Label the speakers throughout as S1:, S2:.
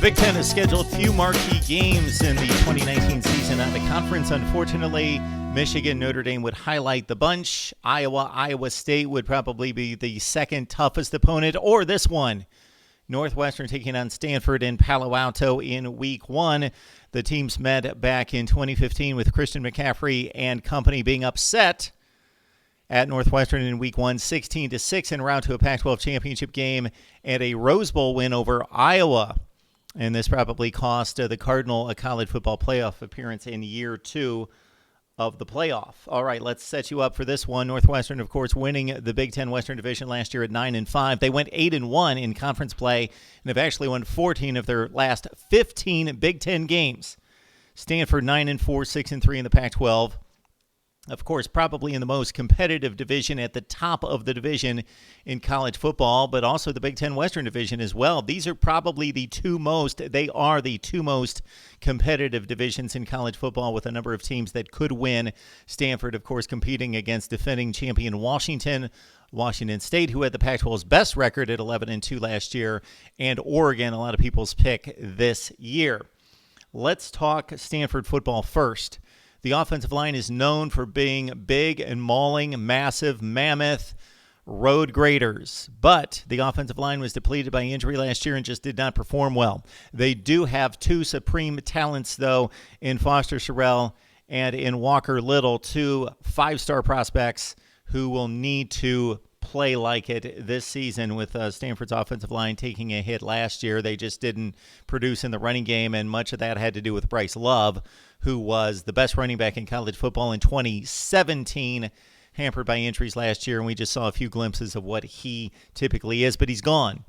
S1: Big Ten has scheduled few marquee games in the 2019 season out of the conference. Unfortunately, Michigan, Notre Dame would highlight the bunch. Iowa State would probably be the second toughest opponent, or this one. Northwestern taking on Stanford in Palo Alto in Week 1. The teams met back in 2015 with Christian McCaffrey and company being upset at Northwestern in Week 1, 16-6 en route to a Pac-12 championship game and a Rose Bowl win over Iowa. And this probably cost the Cardinal a college football playoff appearance in year 2 of the playoff. All right, let's set you up for this one. Northwestern, of course, winning the Big Ten Western Division last year at 9-5. They went 8-1 in conference play and have actually won 14 of their last 15 Big Ten games. Stanford 9-4, 6-3 in the Pac-12. Of course, probably in the most competitive division at the top of the division in college football, but also the Big Ten Western Division as well. These are probably the two most competitive divisions in college football with a number of teams that could win. Stanford, of course, competing against defending champion Washington State, who had the Pac-12's best record at 11-2 last year, and Oregon, a lot of people's pick this year. Let's talk Stanford football first. The offensive line is known for being big and mauling, massive, mammoth road graders. But the offensive line was depleted by injury last year and just did not perform well. They do have two supreme talents, though, in Foster Sherrell and in Walker Little, two five-star prospects who will need to play like it this season with Stanford's offensive line taking a hit last year. They just didn't produce in the running game, and much of that had to do with Bryce Love, who was the best running back in college football in 2017, hampered by injuries last year, and we just saw a few glimpses of what he typically is, but he's gone.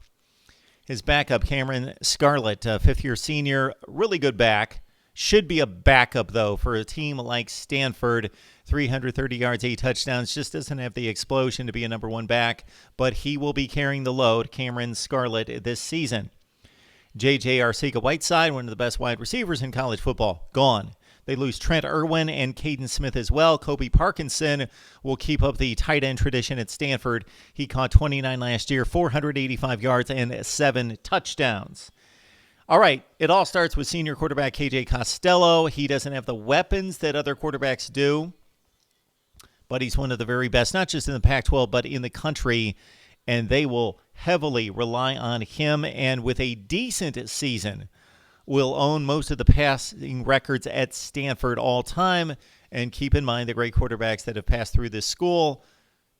S1: His backup, Cameron Scarlett, fifth-year senior, really good back. Should be a backup, though, for a team like Stanford. 330 yards, 8 touchdowns, just doesn't have the explosion to be a number one back, but he will be carrying the load, Cameron Scarlett, this season. J.J. Arcega-Whiteside, one of the best wide receivers in college football, gone. They lose Trent Irwin and Caden Smith as well. Kobe Parkinson will keep up the tight end tradition at Stanford. He caught 29 last year, 485 yards, and 7 touchdowns. All right, it all starts with senior quarterback KJ Costello. He doesn't have the weapons that other quarterbacks do, but he's one of the very best, not just in the Pac-12, but in the country, and they will heavily rely on him. And with a decent season, will own most of the passing records at Stanford all time. And keep in mind the great quarterbacks that have passed through this school,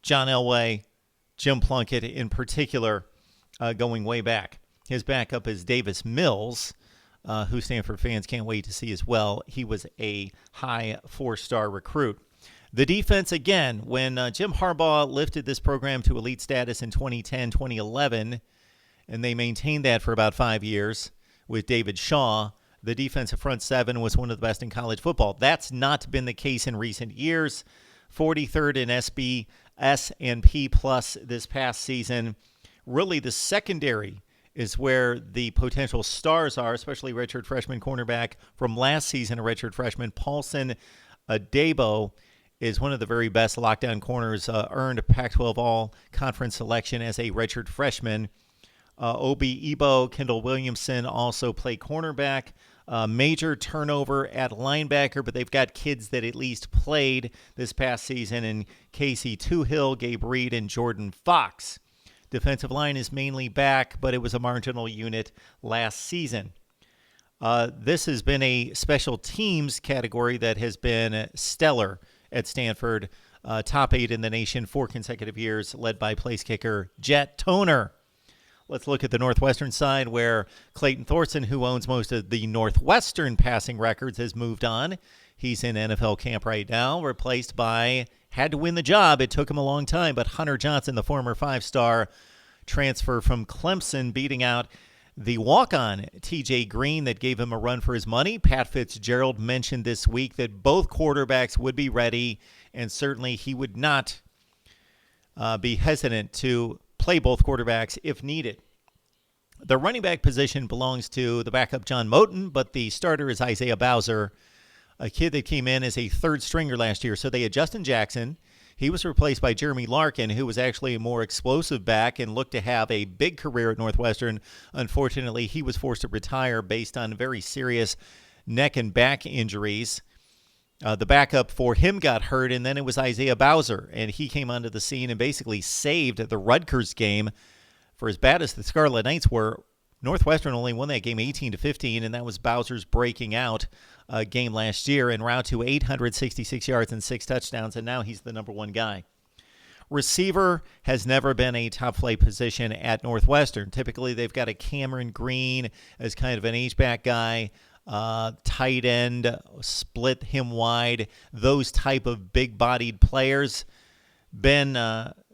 S1: John Elway, Jim Plunkett in particular, going way back. His backup is Davis Mills, who Stanford fans can't wait to see as well. He was a high 4-star recruit. The defense, again, when Jim Harbaugh lifted this program to elite status in 2010, 2011, and they maintained that for about 5 years with David Shaw, the defensive front seven was one of the best in college football. That's not been the case in recent years. 43rd in S&P plus this past season. Really, the secondary is where the potential stars are, especially redshirt freshman cornerback from last season, a redshirt freshman, Paulson Adebo, is one of the very best lockdown corners, earned Pac-12 All-Conference selection as a redshirt freshman. Obi Ebo, Kendall Williamson also play cornerback. Major turnover at linebacker, but they've got kids that at least played this past season in Casey Toohill, Gabe Reed, and Jordan Fox. Defensive line is mainly back, but it was a marginal unit last season. This has been a special teams category that has been stellar at Stanford. Top 8 in the nation 4 consecutive years, led by place kicker Jet Toner. Let's look at the Northwestern side, where Clayton Thorson, who owns most of the Northwestern passing records, has moved on. He's in NFL camp right now, replaced by, had to win the job. It took him a long time, but Hunter Johnson, the former 5-star transfer from Clemson, beating out the walk-on TJ Green that gave him a run for his money. Pat Fitzgerald mentioned this week that both quarterbacks would be ready, and certainly he would not be hesitant to play both quarterbacks if needed. The running back position belongs to the backup John Moten, but the starter is Isaiah Bowser, a kid that came in as a third stringer last year. So they had Justin Jackson. He was replaced by Jeremy Larkin, who was actually a more explosive back and looked to have a big career at Northwestern. Unfortunately, he was forced to retire based on very serious neck and back injuries. The backup for him got hurt, and then it was Isaiah Bowser, and he came onto the scene and basically saved the Rutgers game. For as bad as the Scarlet Knights were, Northwestern only won that game 18-15, and that was Bowser's breaking out game last year en route to 866 yards and 6 touchdowns, and now he's the number one guy. Receiver has never been a top-flight position at Northwestern. Typically, they've got a Cameron Green as kind of an H-back guy, tight end, split him wide, those type of big-bodied players. Ben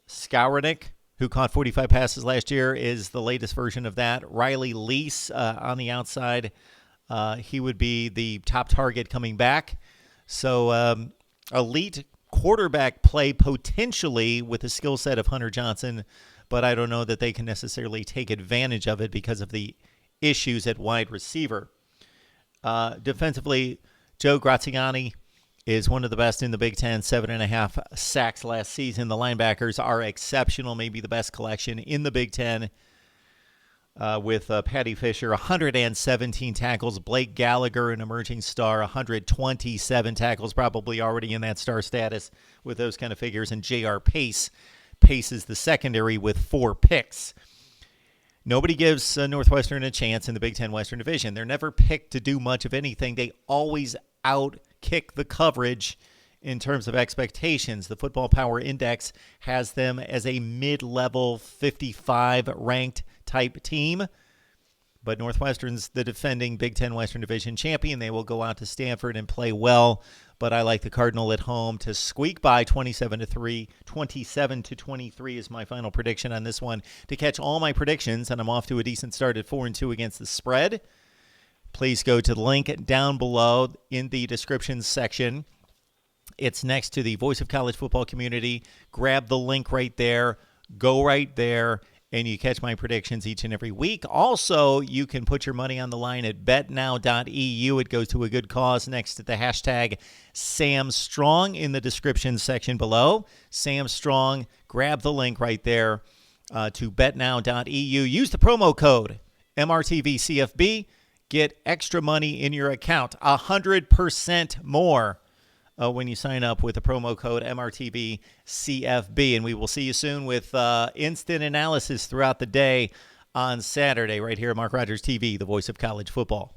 S1: Skowronek, who caught 45 passes last year, is the latest version of that. Riley Lease on the outside, he would be the top target coming back. So elite quarterback play potentially with the skill set of Hunter Johnson, but I don't know that they can necessarily take advantage of it because of the issues at wide receiver. Defensively, Joe Graziani is one of the best in the Big Ten, 7.5 sacks last season. The linebackers are exceptional, maybe the best collection in the Big Ten, with Patty Fisher, 117 tackles. Blake Gallagher, an emerging star, 127 tackles, probably already in that star status with those kind of figures. And J.R. Pace paces the secondary with 4 picks. Nobody gives Northwestern a chance in the Big Ten Western Division. They're never picked to do much of anything. They always outkick the coverage in terms of expectations. The Football Power Index has them as a mid-level 55 ranked type team. But Northwestern's the defending Big Ten Western Division champion. They will go out to Stanford and play well. But I like the Cardinal at home to squeak by 27-3. 27-23 is my final prediction on this one. To catch all my predictions, and I'm off to a decent start at 4-2 against the spread, please go to the link down below in the description section. It's next to the Voice of College Football Community. Grab the link right there. Go right there. And you catch my predictions each and every week. Also, you can put your money on the line at betnow.eu. It goes to a good cause next to the hashtag SamStrong in the description section below. Sam Strong, grab the link right there to betnow.eu. Use the promo code MRTVCFB. Get extra money in your account, 100% more when you sign up with the promo code MRTVCFB. And we will see you soon with instant analysis throughout the day on Saturday right here at Mark Rogers TV, the voice of college football.